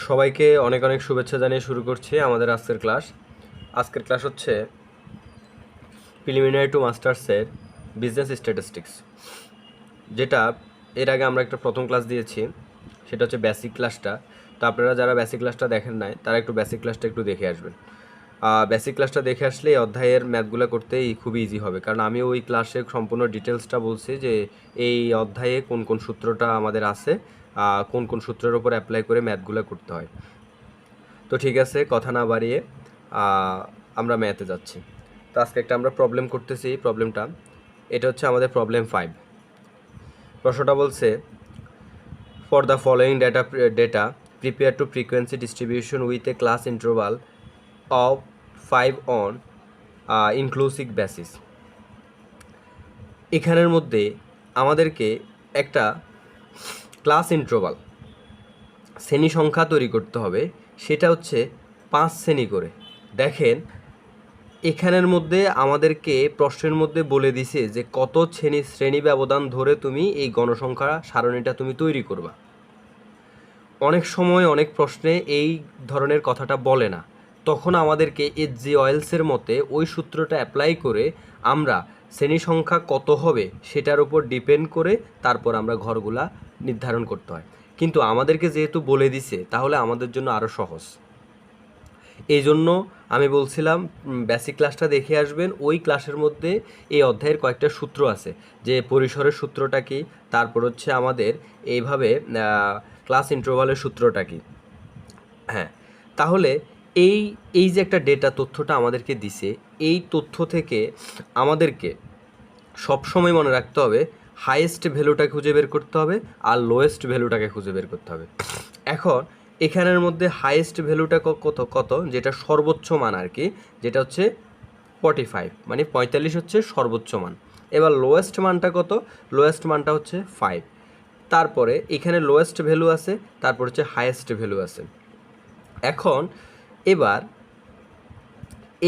সবাইকে অনেক অনেক শুভেচ্ছা জানিয়ে শুরু করছি আমাদের আজকের ক্লাস। আজকের ক্লাস হচ্ছে প্রিলিমিনারি টু মাস্টার্সের বিজনেস স্ট্যাটিস্টিক্স, যেটা এর আগে আমরা একটা প্রথম ক্লাস দিয়েছি, সেটা হচ্ছে বেসিক ক্লাসটা। তো আপনারা যারা বেসিক ক্লাসটা দেখেন নাই তারা একটু বেসিক ক্লাসটা একটু দেখে আসবেন। বেসিক ক্লাসটা দেখে আসলে এই অধ্যায়ের ম্যাথগুলো করতেই খুবই ইজি হবে, কারণ আমি ওই ক্লাসে সম্পূর্ণ ডিটেলসটা বলছি যে এই অধ্যায়ে কোন কোন সূত্রটা আমাদের আছে, কোন কোন সূত্রের উপর অ্যাপ্লাই করে ম্যাথগুলো করতে হয়। তো ঠিক আছে, কথা না বাড়িয়ে আমরা ম্যাথে যাচ্ছি। তো আজকে একটা আমরা প্রবলেম করতেছি। এই প্রবলেমটা, এটা হচ্ছে আমাদের প্রবলেম 5। প্রশ্নটা বলছে, for the following data prepare to frequency distribution with a class interval of 5 on inclusive basis. এখানের মধ্যে আমাদেরকে একটা ক্লাস ইন্টারভাল শ্রেণী সংখ্যা তৈরি করতে হবে, সেটা হচ্ছে 5 শ্রেণী করে। দেখেন এখানের মধ্যে আমাদেরকে প্রশ্নের মধ্যে বলে দিছে যে কত শ্রেণী ব্যবধান ধরে তুমি এই গণসংখ্যা সারণীটা তুমি তৈরি করবা। অনেক সময় অনেক প্রশ্নে এই ধরনের কথাটা বলে না, তখন আমাদেরকে এইচজি অয়েলসের মতে ওই সূত্রটা অ্যাপ্লাই করে আমরা শ্রেণী সংখ্যা কত হবে সেটার উপর ডিপেন্ড করে তারপর আমরা ঘরগুলা নির্ধারণ করতে হয়। কিন্তু আমাদেরকে যেহেতু বলে দিছে, তাহলে আমাদের জন্য আরও সহজ। এই জন্য আমি বলছিলাম বেসিক ক্লাসটা দেখে আসবেন। ওই ক্লাসের মধ্যে এই অধ্যায়ের কয়েকটা সূত্র আছে, যে পরিসরের সূত্রটা কি, তারপর হচ্ছে আমাদের এইভাবে ক্লাস ইন্টারভালের সূত্রটা কি। হ্যাঁ, তাহলে এই এই যে একটা ডেটা তথ্যটা আমাদেরকে দিছে, এই তথ্য থেকে আমাদেরকে সবসময় মনে রাখতে হবে হাইয়েস্ট ভ্যালুটা খুঁজে বের করতে হবে আর লোয়েস্ট ভ্যালুটাকে খুঁজে বের করতে হবে। এখন এখানের মধ্যে হাইয়েস্ট ভ্যালুটা কত কত যেটা সর্বোচ্চ মান আর কি, যেটা হচ্ছে 45, মানে 45 হচ্ছে সর্বোচ্চ মান। এবার লোয়েস্ট মানটা কত? লোয়েস্ট মানটা হচ্ছে 5। তারপরে এখানে লোয়েস্ট ভ্যালু আছে, তারপর হচ্ছে হাইয়েস্ট ভ্যালু আছে। এখন এবার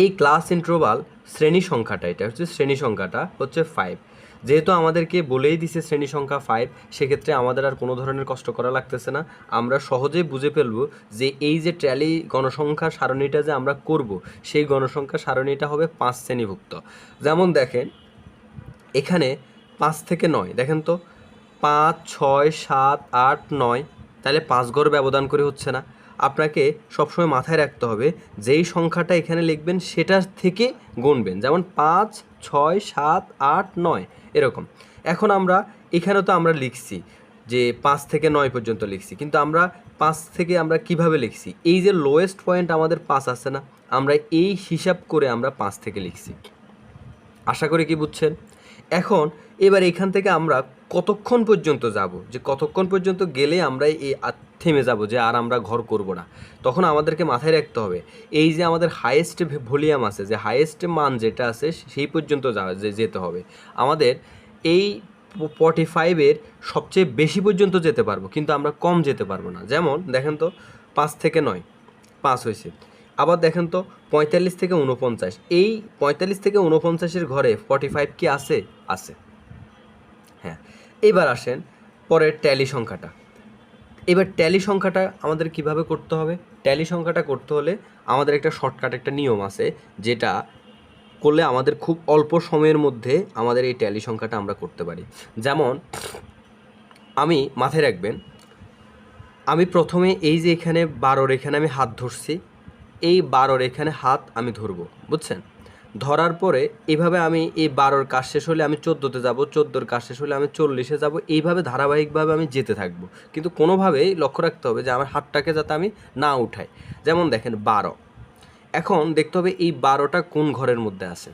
এই ক্লাস ইন্টারভাল শ্রেণী সংখ্যাটা, এটা হচ্ছে শ্রেণী সংখ্যাটা হচ্ছে 5। যেহেতু আমাদেরকে বলেই দিছে শ্রেণী সংখ্যা 5, সেক্ষেত্রে আমাদের আর কোনো ধরনের কষ্ট করা লাগতেছে না। আমরা সহজেই বুঝে ফেলবো যে এই যে ট্যালি গণসংখ্যা সারণীটা যে আমরা করব, সেই গণসংখ্যা সারণীটা হবে 5 শ্রেণীভুক্ত। যেমন দেখেন এখানে 5 থেকে 9, দেখেন তো 5, 6, 7, 8, 9, তাহলে 5 ঘর ব্যবধান করে হচ্ছে না। আপনাকে সবসময় মাথায় রাখতে হবে যেই সংখ্যাটা এখানে লিখবেন সেটার থেকে গুনবেন, যেমন 5, 6, 7, 8, 9 এরকম। এখন আমরা এখানে তো আমরা লিখছি যে 5 থেকে 9 পর্যন্ত লিখছি, কিন্তু আমরা 5 থেকে আমরা কিভাবে লিখছি, এই যে লোয়েস্ট পয়েন্ট আমাদের 5 আছে না, আমরা এই হিসাব করে আমরা 5 থেকে লিখছি। আশা করি কি বুঝছেন। এখন এবার এখান থেকে আমরা কতক্ষণ পর্যন্ত যাব, যে কতক্ষণ পর্যন্ত গেলে আমরা এই থেমে যাব যে আর আমরা ঘর করব না, তখন আমাদেরকে মাথায় রাখতে হবে এই যে আমাদের হাইয়েস্ট ভলিউম আছে, যে হাইয়েস্ট মান যেটা আছে সেই পর্যন্ত যেতে হবে আমাদের। এই 45-এর সবচেয়ে বেশি পর্যন্ত যেতে পারবো, কিন্তু আমরা কম যেতে পারবো না। যেমন দেখেন তো 5 থেকে 9, 5 হয়েছে। আবার দেখেন তো 45 থেকে 49, এই 45 থেকে 49-এর ঘরে 45 কি আছে? আছে। হ্যাঁ, এবার আসেন পরের ট্যালি সংখ্যাটা। এবার ট্যালি সংখ্যাটা আমাদের কিভাবে করতে হবে? ট্যালি সংখ্যাটা করতে হলে আমাদের একটা শর্টকাট একটা নিয়ম আছে, যেটা করলে আমাদের খুব অল্প সময়ের মধ্যে আমাদের এই ট্যালি সংখ্যাটা আমরা করতে পারি। যেমন আমি মাথায় রাখবেন, আমি প্রথমে এই যে এখানে 12-র এখানে আমি হাত ধরছি, এই 12-র এখানে হাত আমি ধরবো, বুঝছেন? ধরার পরে এইভাবে আমি এই 12-র কাজ শেষ হলে আমি 14-তে যাব, 14-র কাজ শেষ হলে আমি 40-এ যাব, এইভাবে ধারাবাহিকভাবে আমি যেতে থাকবো। কিন্তু কোনোভাবেই লক্ষ্য রাখতে হবে যে আমার হাতটাকে যাতে আমি না উঠাই। যেমন দেখেন 12, এখন দেখতে হবে এই 12টা কোন ঘরের মধ্যে আছে।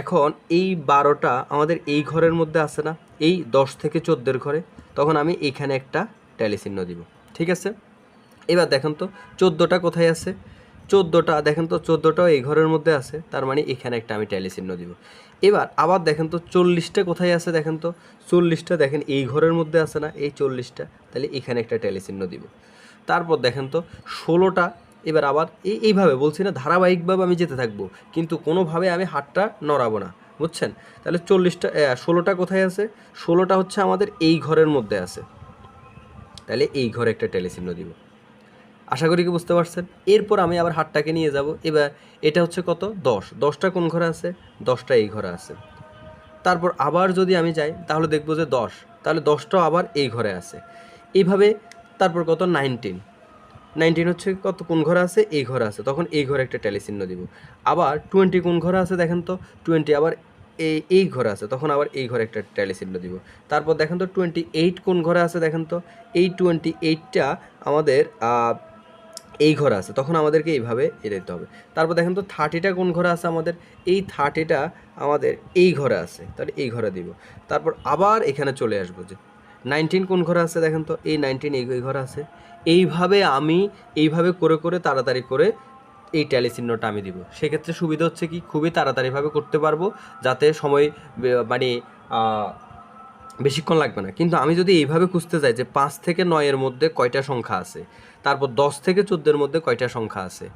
এখন এই 12টা আমাদের এই ঘরের মধ্যে আছে না, এই 10 থেকে 14-এর ঘরে, তখন আমি এখানে একটা ট্যালি চিহ্ন দিব। ঠিক আছে, এবার দেখেন তো 14টা কোথায় আছে? 14টা দেখেন তো 14টাও এই ঘরের মধ্যে আছে, তার মানে এখানে একটা আমি ট্যালি চিহ্ন দিব। এবার আবার দেখেন তো 40টা কোথায় আছে? দেখেন তো 40টা দেখেন এই ঘরের মধ্যে আছে না, এই 40টা, তাহলে এখানে একটা ট্যালি চিহ্ন দিব। তারপর দেখেন তো 16টা, এবার আবার এইভাবে বলছি না, ধারাবাহিকভাবে আমি যেতে থাকবো, কিন্তু কোনোভাবে আমি হাতটা নড়াবো না, বুঝছেন? তাহলে 16টা কোথায় আছে? 16টা হচ্ছে আমাদের এই ঘরের মধ্যে আছে, তাহলে এই ঘরে একটা ট্যালি চিহ্ন দিব। আশা করি কি বুঝতে পারছেন। এরপর আমি আবার হাতটাকে নিয়ে যাব, এবার এটা হচ্ছে কত 10, 10টা কোন ঘরে আছে, 10টা এই ঘরে আছে। তারপর আবার যদি আমি যাই তাহলে দেখবো যে 10, তাহলে 10টাও আবার এই ঘরে আছে। এইভাবে তারপর কত 19, 19 হচ্ছে কত কোন ঘরে আছে, এই ঘরে আছে, তখন এই ঘরে একটা ট্যালি চিহ্ন দিব। আবার 20 কোন ঘরে আছে দেখেন তো, 20 আবার এই ঘরে আছে, তখন আবার এই ঘরে একটা ট্যালি চিহ্ন দিব। তারপর দেখেন তো 28 কোন ঘরে আছে দেখেন তো, এই 28টা আমাদের এই ঘরে আছে, তখন আমাদেরকে এইভাবে দিতে হবে। তারপর দেখেন তো 30টা কোন ঘরে আছে আমাদের, এই 30টা আমাদের এই ঘরে আছে, তাহলে এই ঘরে দিব। তারপর আবার এখানে চলে আসবো যে 19 কোন ঘরে আছে দেখেন তো, এই 19 এই ঘরে আছে। এইভাবে করে করে তাড়াতাড়ি করে এই ট্যালি চিহ্নটা আমি দিব। সেক্ষেত্রে সুবিধা হচ্ছে কি, খুবই তাড়াতাড়িভাবে করতে পারবো, যাতে সময় মানে বেশিক্ষণ লাগবে না। কিন্তু আমি যদি এইভাবে খুঁজতে যাই যে 5 থেকে 9-এর মধ্যে কয়টা সংখ্যা আছে, তারপর 10 থেকে 14-এর মধ্যে কয়টা সংখ্যা আছে,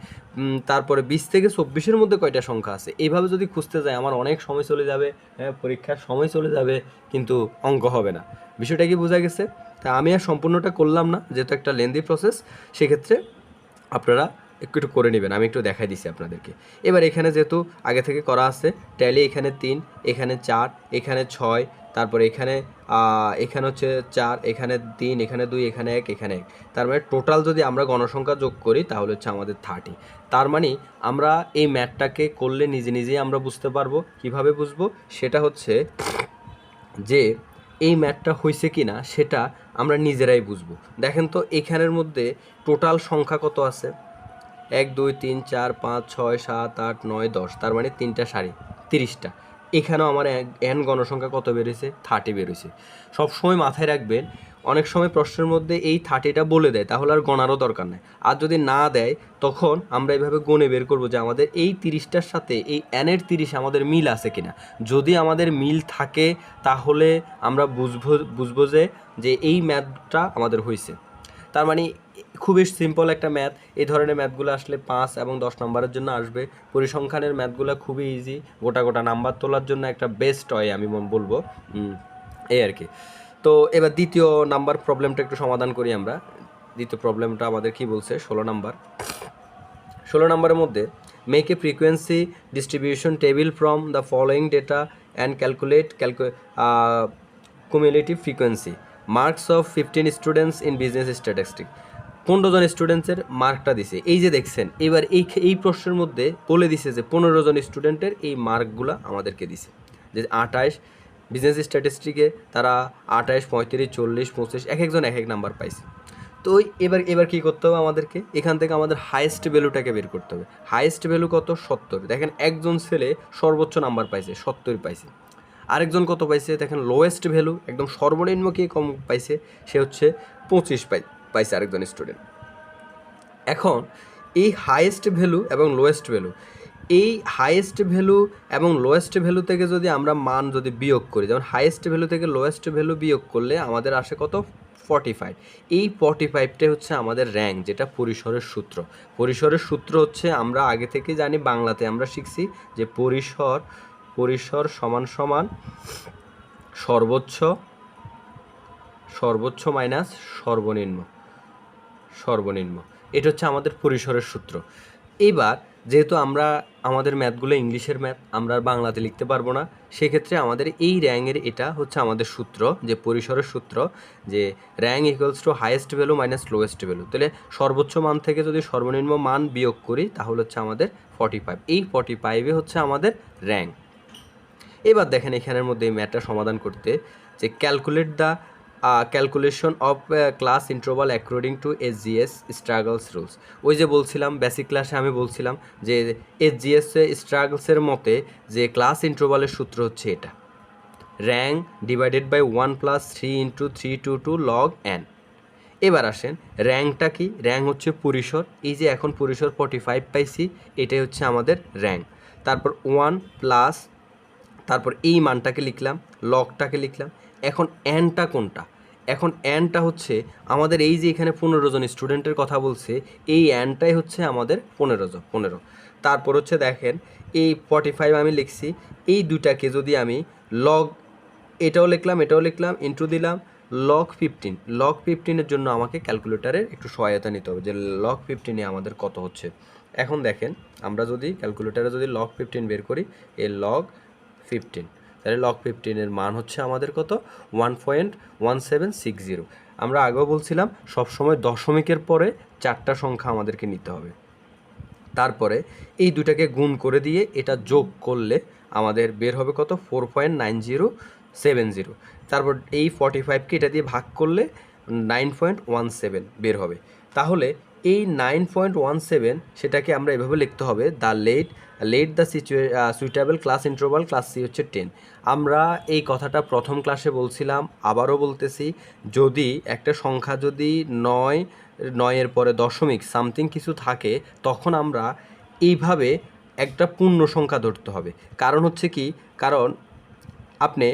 তারপরে 20 থেকে 24-এর মধ্যে কয়টা সংখ্যা আছে, এইভাবে যদি খুঁজতে যাই আমার অনেক সময় চলে যাবে, হ্যাঁ, পরীক্ষার সময় চলে যাবে, কিন্তু অঙ্ক হবে না। বিষয়টা কি বোঝা গেছে? তা আমি আর সম্পূর্ণটা করলাম না, যেহেতু একটা লেন্দি প্রসেস, সেক্ষেত্রে আপনারা একটু করে নেবেন, আমি একটু দেখাই দিচ্ছি আপনাদেরকে। এবার এখানে যেহেতু আগে থেকে করা আছে ট্যালি, এখানে 3, এখানে 4, এখানে 6, তারপরে এখানে হচ্ছে 4, এখানে 3, এখানে 2, এখানে 1, এখানে 1, তার মানে টোটাল যদি আমরা গণসংখ্যা যোগ করি তাহলে হচ্ছে আমাদের 30। তার মানে আমরা এই ম্যাথটাকে করলে নিজে নিজেই আমরা বুঝতে পারবো। কিভাবে বুঝবো? সেটা হচ্ছে যে এই ম্যাথটা হয়েছে কি না সেটা আমরা নিজেরাই বুঝবো। দেখেন তো এখানের মধ্যে টোটাল সংখ্যা কত আছে, 1 2 3 4 5 6 7 8 9 10, তার মানে 3টা সারি 30টা। এখানেও আমার এন গণসংখ্যা কত বেরিয়েছে, 30 বেরিয়েছে। সবসময় মাথায় রাখবেন, অনেক সময় প্রশ্নের মধ্যে এই 30টা বলে দেয়, তাহলে আর গণারও দরকার নেই। আর যদি না দেয় তখন আমরা এইভাবে গণে বের করবো যে আমাদের এই 30টার সাথে এই এনের 30 আমাদের মিল আছে কিনা। যদি আমাদের মিল থাকে তাহলে আমরা বুঝবো যে এই ম্যাথটা আমাদের হয়েছে। তার মানে খুবই সিম্পল একটা ম্যাথ। এই ধরনের ম্যাথগুলো আসলে 5 এবং 10 নম্বরের জন্য আসবে। পরিসংখ্যানের ম্যাথগুলো খুবই ইজি, গোটা গোটা নাম্বার তোলার জন্য একটা বেস্ট হয় আমি বলবো, এই আর কি। তো এবার দ্বিতীয় নাম্বার প্রবলেমটা একটু সমাধান করি আমরা। দ্বিতীয় প্রবলেমটা আমাদের কি বলছে, 16 নম্বরের মধ্যে make a frequency distribution table from the following data and calculate cumulative frequency marks of 15 students in business statistics. 15 জন স্টুডেন্টসের মার্কটা দিছে, এই যে দেখছেন। এবার এই প্রশ্নের মধ্যে বলে দিছে যে 15 জন স্টুডেন্টের এই মার্কগুলো আমাদেরকে দিছে, যে 28 বিজনেস স্ট্যাটিস্টিকে তারা 28 35 40 25 এক একজন এক এক নাম্বার পাইছে। তো এবার কী করতে হবে আমাদেরকে, এখান থেকে আমাদের হাইয়েস্ট ভ্যালুটাকে বের করতে হবে। হাইয়েস্ট ভ্যালু কত, 70। দেখেন একজন ছেলে সর্বোচ্চ নাম্বার পাইছে, 70 পাইছে। আরেকজন কত পাইছে দেখেন, লোয়েস্ট ভ্যালু একদম সর্বনিম্ন কে কম পাইছে, সে হচ্ছে 25 পাইছে আরেকজন স্টুডেন্ট। এখন এই হাইয়েস্ট ভ্যালু এবং লোয়েস্ট ভ্যালু, এই হাইয়েস্ট ভ্যালু এবং লোয়েস্ট ভ্যালু থেকে যদি আমরা মান যদি বিয়োগ করি, যেমন হাইয়েস্ট ভ্যালু থেকে লোয়েস্ট ভ্যালু বিয়োগ করলে আমাদের আসে কত, 45। এই 45টাই হচ্ছে আমাদের র্যাঙ্ক, যেটা পরিসরের সূত্র। পরিসরের সূত্র হচ্ছে আমরা আগে থেকে জানি, বাংলাতে আমরা শিখছি যে পরিসর সমান সমান সর্বোচ্চ মাইনাস সর্বনিম্ন। এটা হচ্ছে আমাদের পরিসরের সূত্র। এবার যেহেতু আমাদের ম্যাথগুলো ইংলিশের ম্যাথ, আমরা বাংলাতে লিখতে পারবো না, সেক্ষেত্রে আমাদের এই র্যাঙ্কের এটা হচ্ছে আমাদের সূত্র, যে পরিসরের সূত্র, যে rank equals to highest value minus lowest value. তাহলে সর্বোচ্চ মান থেকে যদি সর্বনিম্ন মান বিয়োগ করি তাহলে হচ্ছে আমাদের 45। এই 45 হচ্ছে আমাদের র্যাঙ্ক। এবার দেখেন এখানের মধ্যে এই ম্যাথটা সমাধান করতে, যে calculate the calculation of class interval according to SGS struggles rules. ওই যে বলছিলাম বেসিক ক্লাসে, আমি বলছিলাম যে SGS স্ট্রাগলসের মতে যে ক্লাস ইন্টারভালের সূত্র হচ্ছে এটা, rank divided by 1 + 3 × 322 log n। এবার আসেন র্যাঙ্কটা কি, র্যাঙ্ক হচ্ছে পরিসর। এই যে এখন পরিসর 45 পাইছি, এটাই হচ্ছে আমাদের র্যাঙ্ক। তারপর 1 প্লাস, তারপর এই মানটাকে লিখলাম, লগটাকে লিখলাম। এখন এনটা কোনটা, এখন এনটা হচ্ছে আমাদের এই যে এখানে 15 জন স্টুডেন্টের কথা বলছে, এই এনটাই হচ্ছে আমাদের 15। তারপর হচ্ছে দেখেন এই 45 আমি লিখছি, এই দুটাকে যদি আমি লগ, এটাও লিখলাম ইন্টু দিলাম, লগ 15 জন্য আমাকে ক্যালকুলেটারের একটু সহায়তা নিতে হবে যে লগ 15 আমাদের কত হচ্ছে। এখন দেখেন আমরা যদি ক্যালকুলেটারে যদি লগ 15 বের করি, এই লগ 15, তাহলে লগ 15 মান হচ্ছে আমাদের কত, 1.1760। আমরা আগেও বলছিলাম সবসময় দশমিকের পরে 4টা সংখ্যা আমাদেরকে নিতে হবে। তারপরে এই দুটাকে গুণ করে দিয়ে এটা যোগ করলে আমাদের বের হবে কত, 4.9070। তারপর এই 45কে এটা দিয়ে ভাগ করলে 9.17 বের হবে। তাহলে এই 9.17 সেটাকে আমরা এভাবে লিখতে হবে, the let the suitable class interval class C হচ্ছে 10। আমরা এই কথাটা প্রথম ক্লাসে বলছিলাম, আবারও বলতেছি, যদি একটা সংখ্যা যদি 9-এর পরে দশমিক সামথিং কিছু থাকে, তখন আমরা এইভাবে একটা পূর্ণ সংখ্যা ধরতে হবে। কারণ হচ্ছে কি, কারণ আপনি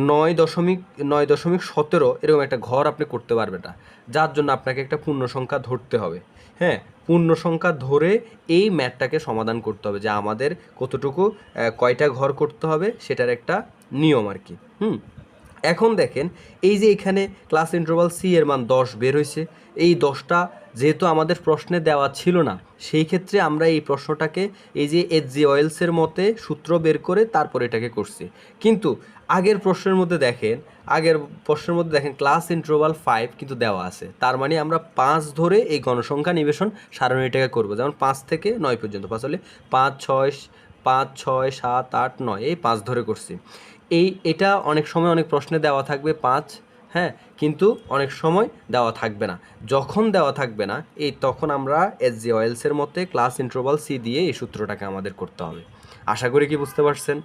9.17 এরকম একটা ঘর আপনি করতে পারবেন না, যার জন্য আপনাকে একটা পূর্ণ সংখ্যা ধরতে হবে। হ্যাঁ, পূর্ণ সংখ্যা ধরে এই ম্যাথটাকে সমাধান করতে হবে, যে আমাদের কতটুকু কয়টা ঘর করতে হবে সেটার একটা নিয়ম আর কি। এখন দেখেন এই যে এখানে ক্লাস ইন্টারভাল সি এর মান 10 বের হয়েছে। এই 10টা যেহেতু আমাদের প্রশ্নে দেওয়া ছিল না, সেই ক্ষেত্রে আমরা এই প্রশ্নটাকে এই যে এইচজি অয়েলসের মতে সূত্র বের করে তারপর এটাকে করছি। কিন্তু আগের প্রশ্নের মধ্যে দেখেন ক্লাস ইন্টারভাল 5 কিন্তু দেওয়া আছে, তার মানে আমরা 5 ধরে এই গণসংখ্যা নিবেশন সারণীটাকে করব। যেমন 5 থেকে 9 পর্যন্ত, 5 হলে 5, 6, 7, 8, 9, এই 5 ধরে করছি। এটা অনেক সময় অনেক প্রশ্নে দেওয়া থাকবে 5, হ্যাঁ, কিন্তু অনেক সময় দেওয়া থাকবে না। যখন দেওয়া থাকবে না তখন আমরা এইচজি অয়েলসের মতে ক্লাস ইন্টারভাল সি দিয়ে এই সূত্রটাকে আমাদের করতে হবে। আশা করি কি বুঝতে পারছেন?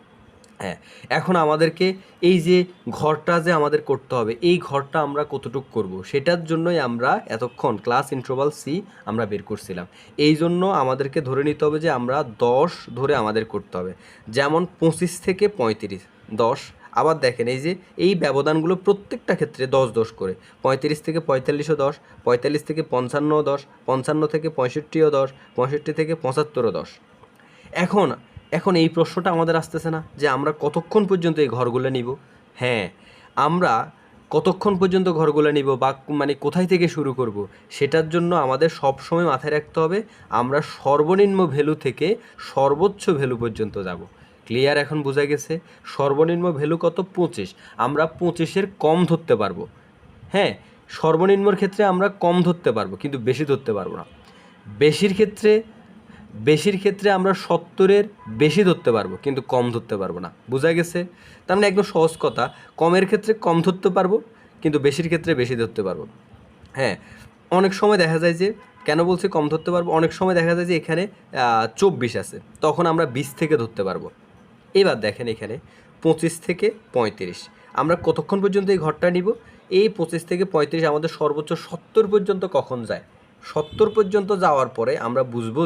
হ্যাঁ, এখন আমাদেরকে এই যে ঘরটা যে আমাদের করতে হবে, এই ঘরটা আমরা কতটুকু করব সেটার জন্যই আমরা এতক্ষণ ক্লাস ইন্টারভাল সি আমরা বের করছিলাম। এই জন্য আমাদেরকে ধরে নিতে হবে যে আমরা 10 ধরে আমাদের করতে হবে। যেমন 25 থেকে 35 10। আবার দেখেন এই যে এই ব্যবধানগুলো প্রত্যেকটা ক্ষেত্রে 10 করে, 35 থেকে 45ও 10, 45 থেকে 55ও 10, 55 থেকে 65ও 10, 65 থেকে 75ও 10। এখন এই প্রশ্নটা আমাদের আসতেছে না যে আমরা কতক্ষণ পর্যন্ত এই ঘরগুলো নিব। হ্যাঁ, আমরা কতক্ষণ পর্যন্ত ঘরগুলো নিব বা মানে কোথায় থেকে শুরু করব, সেটার জন্য আমাদের সবসময় মাথায় রাখতে হবে আমরা সর্বনিম্ন ভ্যালু থেকে সর্বোচ্চ ভ্যালু পর্যন্ত যাব। ক্লিয়ার? এখন বোঝা গেছে? সর্বনিম্ন ভ্যালু কত? 25। আমরা 25-এর কম ধরতে পারবো। হ্যাঁ, সর্বনিম্নর ক্ষেত্রে আমরা কম ধরতে পারবো কিন্তু বেশি ধরতে পারবো না। বেশির ক্ষেত্রে আমরা 70-এর বেশি ধরতে পারবো কিন্তু কম ধরতে পারবো না। বোঝা গেছে? তার মানে একদম সহজ কথা, কমের ক্ষেত্রে কম ধরতে পারবো কিন্তু বেশির ক্ষেত্রে বেশি ধরতে পারবো। হ্যাঁ, অনেক সময় দেখা যায় যে, কেন বলছি কম ধরতে পারবো, অনেক সময় দেখা যায় যে এখানে 24 আছে, তখন আমরা 20 থেকে ধরতে পারবো। এবার দেখেন এখানে 25 থেকে 35, আমরা কতক্ষণ পর্যন্ত এই ঘরটা নিব? এই 25 থেকে 35 আমাদের সর্বোচ্চ 70 পর্যন্ত কখন যায়? 70 পর্যন্ত যাওয়ার পরে আমরা বুঝবো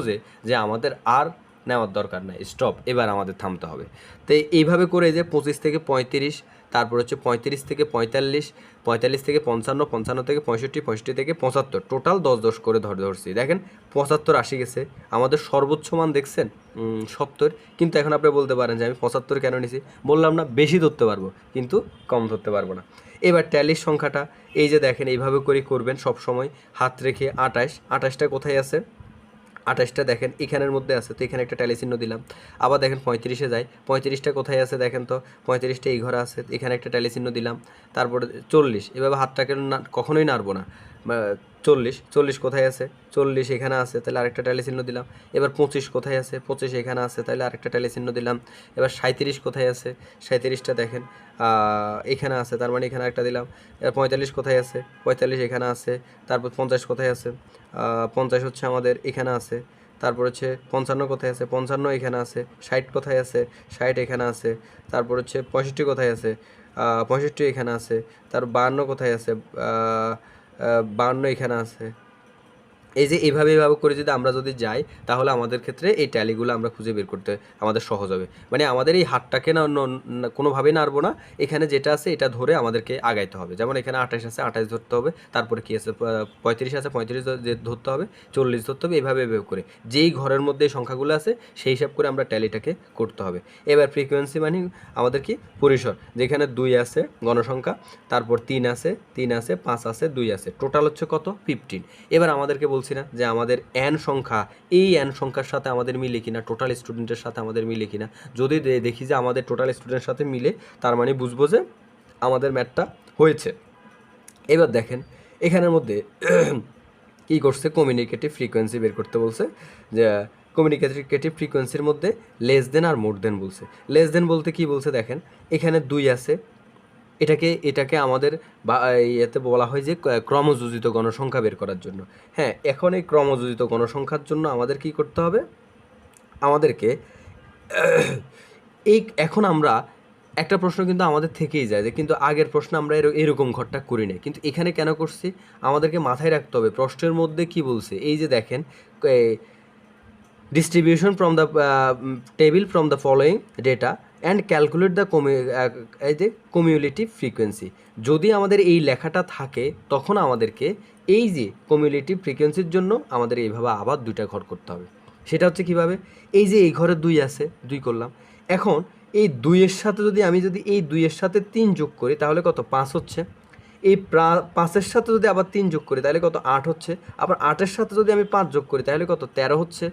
যে আমাদের আর নেওয়ার দরকার নাই, স্টপ, এবার আমাদের থামতে হবে। তো এইভাবে করে যে 25 থেকে 35, তারপর হচ্ছে 35 থেকে 45, 45 থেকে 55, 55 থেকে 65, 65 থেকে 75, টোটাল 10 করে ধরছি। দেখেন 75 আসি গেছে। আমাদের সর্বোচ্চ মান দেখছেন 70। কিন্তু এখন আপনি বলতে পারেন যে আমি 75 কেন নিছি? বললাম না, বেশি ধরতে পারবো কিন্তু কম ধরতে পারবো না। এবার ট্যালির সংখ্যাটা এই যে দেখেন এইভাবে করে করবেন সব সময়, হাত রেখে 28টা কোথায় আছে? 28টা দেখেন এখানের মধ্যে আছে, তো এখানে একটা ট্যালি চিহ্ন দিলাম। আবার দেখেন 35-এ যাই, 35টা কোথায় আছে দেখেন তো, 35টা এই ঘরে আছে, এখানে একটা ট্যালি চিহ্ন দিলাম। তারপরে 40, এভাবে হাতটাকে কখনোই নাড়বো না। 40 কোথায় আছে? 40 এখানে আছে, তাহলে আরেকটা ট্যালি চিহ্ন দিলাম। এবার 25 কোথায় আছে? 25 এখানে আছে, তাহলে আরেকটা ট্যালি চিহ্ন দিলাম। এবার 37 কোথায় আছে? 37টা দেখেন এখানে আছে, তার মানে এখানে একটা দিলাম। এবার 45 কোথায় আছে? 45 এখানে আছে। তারপর 50 কোথায় আছে? 50 হচ্ছে আমাদের এখানে আছে। তারপর হচ্ছে 55 কোথায় আছে? 55 এখানে আছে। 60 কোথায় আছে? 60 এখানে আছে। তারপর হচ্ছে 65 কোথায় আছে? 65 এখানে আছে। তার 52 কোথায় আছে? 52 এখানে আছে। এই যে এইভাবে এইভাবে করে যদি আমরা যদি যাই তাহলে আমাদের ক্ষেত্রে এই ট্যালিগুলো আমরা খুঁজে বের করতে আমাদের সহজ হবে। মানে আমাদের এই হাতটাকে কোনোভাবেই নাড়বো না, এখানে যেটা আছে এটা ধরে আমাদেরকে আগাইতে হবে। যেমন এখানে 28 আছে, 28 ধরতে হবে, তারপরে কি আছে 35 আছে, 35 ধরতে হবে, 40 ধরতে হবে, এইভাবে এভাবে করে যেই ঘরের মধ্যে এই সংখ্যাগুলো আছে সেই হিসাব করে আমরা ট্যালিটাকে করতে হবে। এবার ফ্রিকোয়েন্সি মানে আমাদের কি পরিসর, যেখানে 2 আছে গণসংখ্যা, তারপর 3 আছে, 3 আছে, 5 আছে, 2 আছে, টোটাল হচ্ছে কত 15। এবার আমাদেরকে বলছি না যে আমাদের এন সংখ্যা, এই এন সংখ্যার সাথে আমাদের মিলে কিনা, টোটাল স্টুডেন্টের সাথে আমাদের মিলে কিনা। যদি দেখি যে আমাদের টোটাল স্টুডেন্টের সাথে মিলে, তার মানে বুঝবো যে আমাদের ম্যাথটা হয়েছে। এবার দেখেন এখানের মধ্যে কী করছে, কমিউনিকেটিভ ফ্রিকোয়েন্সি বের করতে বলছে। যে কমিউনিকেটিভ ফ্রিকোয়েন্সির মধ্যে লেস দেন আর মোর দেন বলছে। লেস দেন বলতে কি বলছে দেখেন, এখানে 2 আছে, এটাকে আমাদের বা ইয়েতে বলা হয় যে ক্রমযোজিত গণসংখ্যা বের করার জন্য। হ্যাঁ, এখন এই ক্রমযোজিত গণসংখ্যার জন্য আমাদের কি করতে হবে, আমাদেরকে এখন আমরা একটা প্রশ্ন কিন্তু আমাদের থেকেই যায় যে কিন্তু আগের প্রশ্ন আমরা এরকম ঘরটা করি না, কিন্তু এখানে কেন করছি আমাদেরকে মাথায় রাখতে হবে প্রশ্নের মধ্যে কি বলছে। এই যে দেখেন, distribution from the table from the following data and calculate the cumulative frequency। যদি আমাদের এই লেখাটা থাকে তখন আমাদেরকে এই যে cumulative frequencyর জন্য আমাদের এইভাবে আবার 2টা ঘর করতে হবে। সেটা হচ্ছে কিভাবে, এই যে এই ঘরে 2 আছে, 2 করলাম। এখন এই 2-এর সাথে যদি আমি এই 2-এর সাথে 3 যোগ করি তাহলে কত 5 হচ্ছে। এই 5-এর সাথে যদি আবার 3 যোগ করি তাহলে কত 8 হচ্ছে। আবার 8-এর সাথে যদি আমি 5 যোগ করি তাহলে কত 13 হচ্ছে।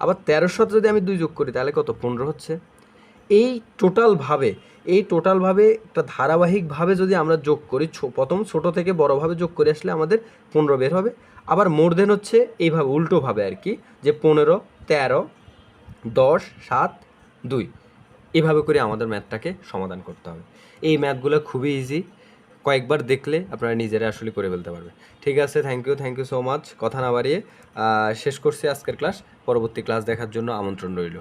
আবার 13-এর সাথে যদি আমি 2 যোগ করি তাহলে কত 15 হচ্ছে। এই টোটালভাবে একটা ধারাবাহিকভাবে যদি আমরা যোগ করি, প্রথম ছোট থেকে বড়ভাবে যোগ করে আসলে আমাদের 15 বের হবে। আবার মোর দেন হচ্ছে এইভাবে উল্টোভাবে আর কি, যে 15, 13, 10, 7, 2 এভাবে করে আমাদের ম্যাথটাকে সমাধান করতে হবে। এই ম্যাথগুলো খুবই ইজি, কয়েকবার দেখলে আপনারা নিজেরা আসলে করে ফেলতে পারবেন। ঠিক আছে, থ্যাংক ইউ সো মাচ। কথা না বাড়িয়ে শেষ করছি আজকের ক্লাস। পরবর্তী ক্লাস দেখার জন্য আমন্ত্রণ রইল।